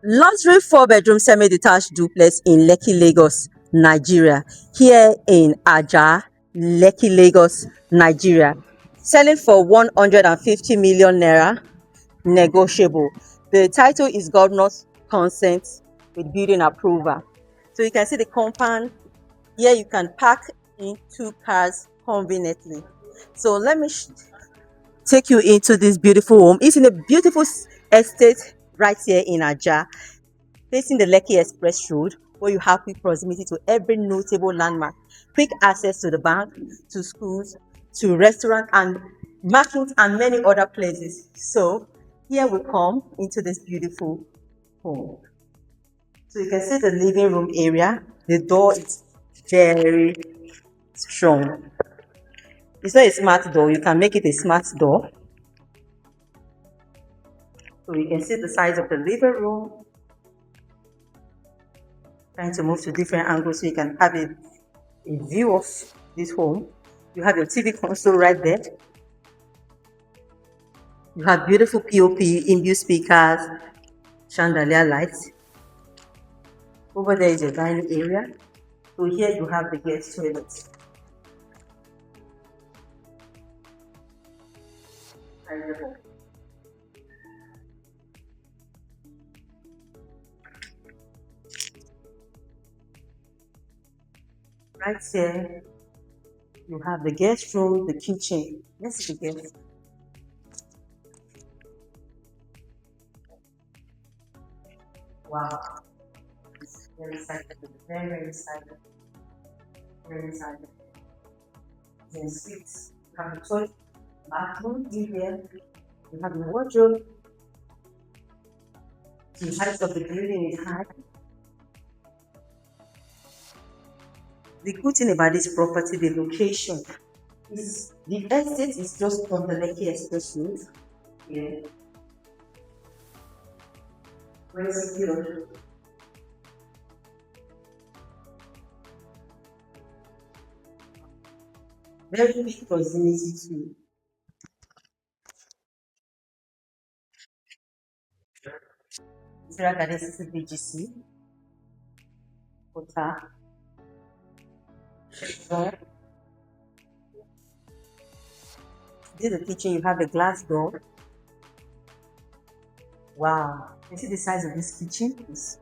Luxury 4-bedroom semi-detached duplex in Lekki, Lagos, Nigeria. Here in Ajah Lekki, Lagos, Nigeria. Selling for 150 million naira, negotiable. The title is Governor's Consent with Building Approval. So you can see the compound. Here you can park in 2 cars conveniently. So let me take you into this beautiful home. It's in a beautiful estate right here in Ajah, facing the Lekki Express Road, where you have quick proximity to every notable landmark, quick access to the bank, to schools, to restaurants and markets and many other places. So here we come into this beautiful home. So you can see the living room area. The door is very strong. It's not a smart door. You can make it a smart door. So you can see the size of the living room. Trying to move to different angles so you can have a view of this home. You have your TV console right there. You have beautiful POP, in-built speakers, chandelier lights. Over there is your dining area. So here you have the guest toilet. Right here, you have the guest room, the kitchen. Let's see the guest. Wow, it's very excited, very excited, very excited. Then suites. You have the toilet, bathroom in here. You have the wardrobe. The height of the building is high. The good thing about this property, the location, is the estate is just on the Lekki Express Road. Yeah. Very secure. Very big proximity to Sarah Garden CCBGC, Hotel. This is the kitchen, you have a glass door. Wow. You see the size of this kitchen? It's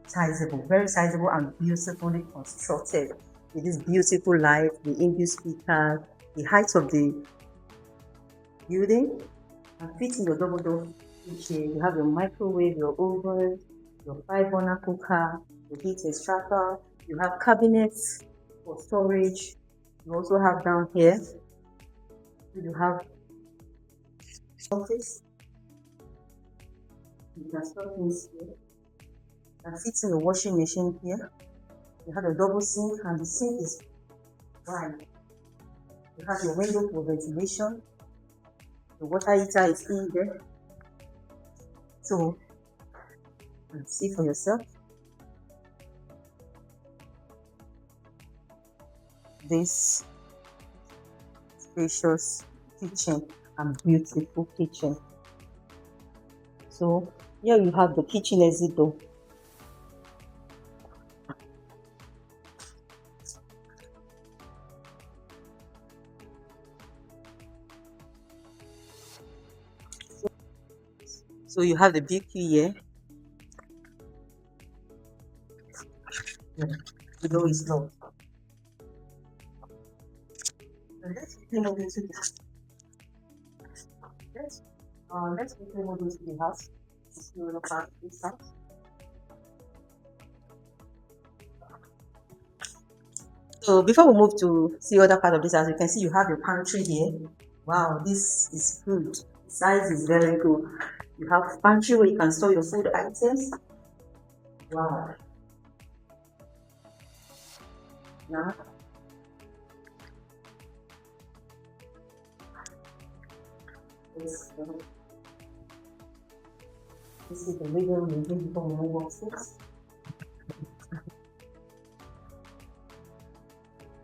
sizable, very sizable and beautifully constructed. With this beautiful light, the in-built speakers, the height of the building, and fit in your double door kitchen. You have your microwave, your oven, your 5-burner cooker, your heat extractor. You have cabinets for storage. You also have down here, you have office. You can store things here. And fit in the washing machine here. You have a double sink, and the sink is wide. You have your window for ventilation. The water heater is in there. So, see for yourself. This spacious kitchen and beautiful kitchen. So here you have the kitchen exit door. So you have the big key here. The door is locked. Let's quickly move into the let's quickly move into the house. See what about this house. So before we move to see other part of this house, you can see you have your pantry here. Wow, this is good. Size is very good. You have pantry where you can store your food items. Wow. Now, this is the living room before we move upstairs.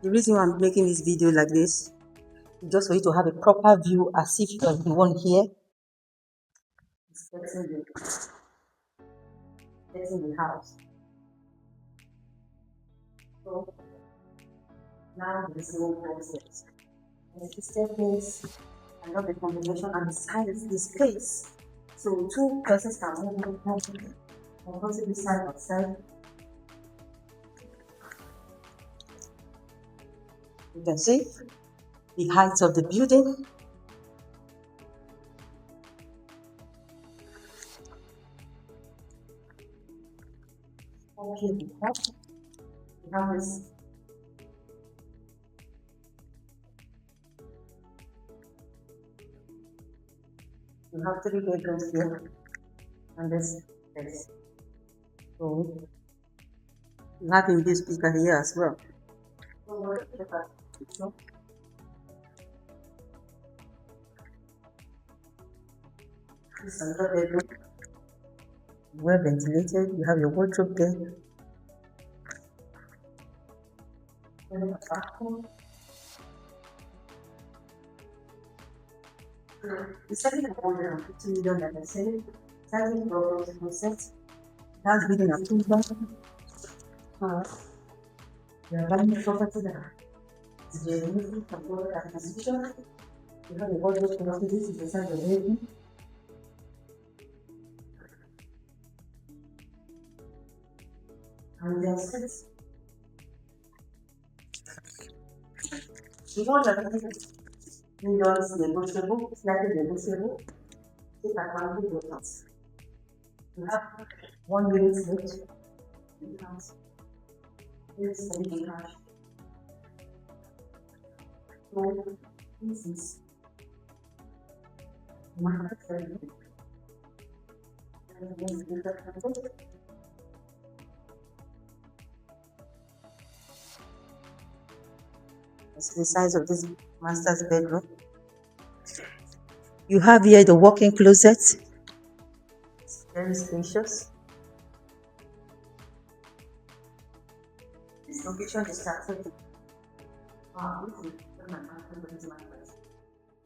The reason why I'm making this video like this is just for you to have a proper view as if you are the one here. getting the house. So now there's no process. There's the staircase, I love the combination and the size of this place. So two persons can move comfortably side by side. You can see the height of the building. Okay, we have this. You have three bedrooms here and this place. So you have in this speaker here as well. This is another bedroom. Well ventilated. You have your wardrobe there. The second of 150 million, like I said, starting from the process, that's building approval. You are buying the property that is genuinely for acquisition. You have a wardrobe property, this is the size of the bedroom. And the assets. The one that is millions negotiable, slightly negotiable, take advantage of that. You have 1 minute left. You have this cash. So this is market value. That's the size of this master's bedroom. You have here the walk-in closet. It's very spacious. This location is strategic.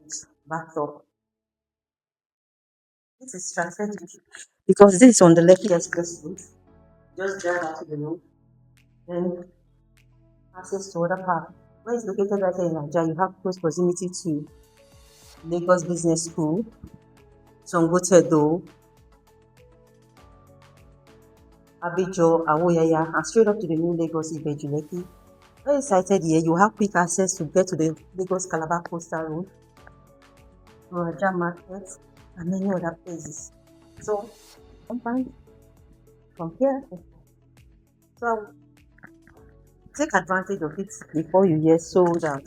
It's backed up. This is strategic because this is on the Lekki Express route. Just drive out to the road, then access to other park. Where it's located right here in Ajah, you have close proximity to Lagos Business School, Songotedo, Abijo, Awoyaya, and straight up to the new Lagos Ajah Lekki. Where it's sited here, you have quick access to get to the Lagos Calabar Coastal Road, to Ajah Market, and many other places. So, combine from here. So, take advantage of it before you get sold out.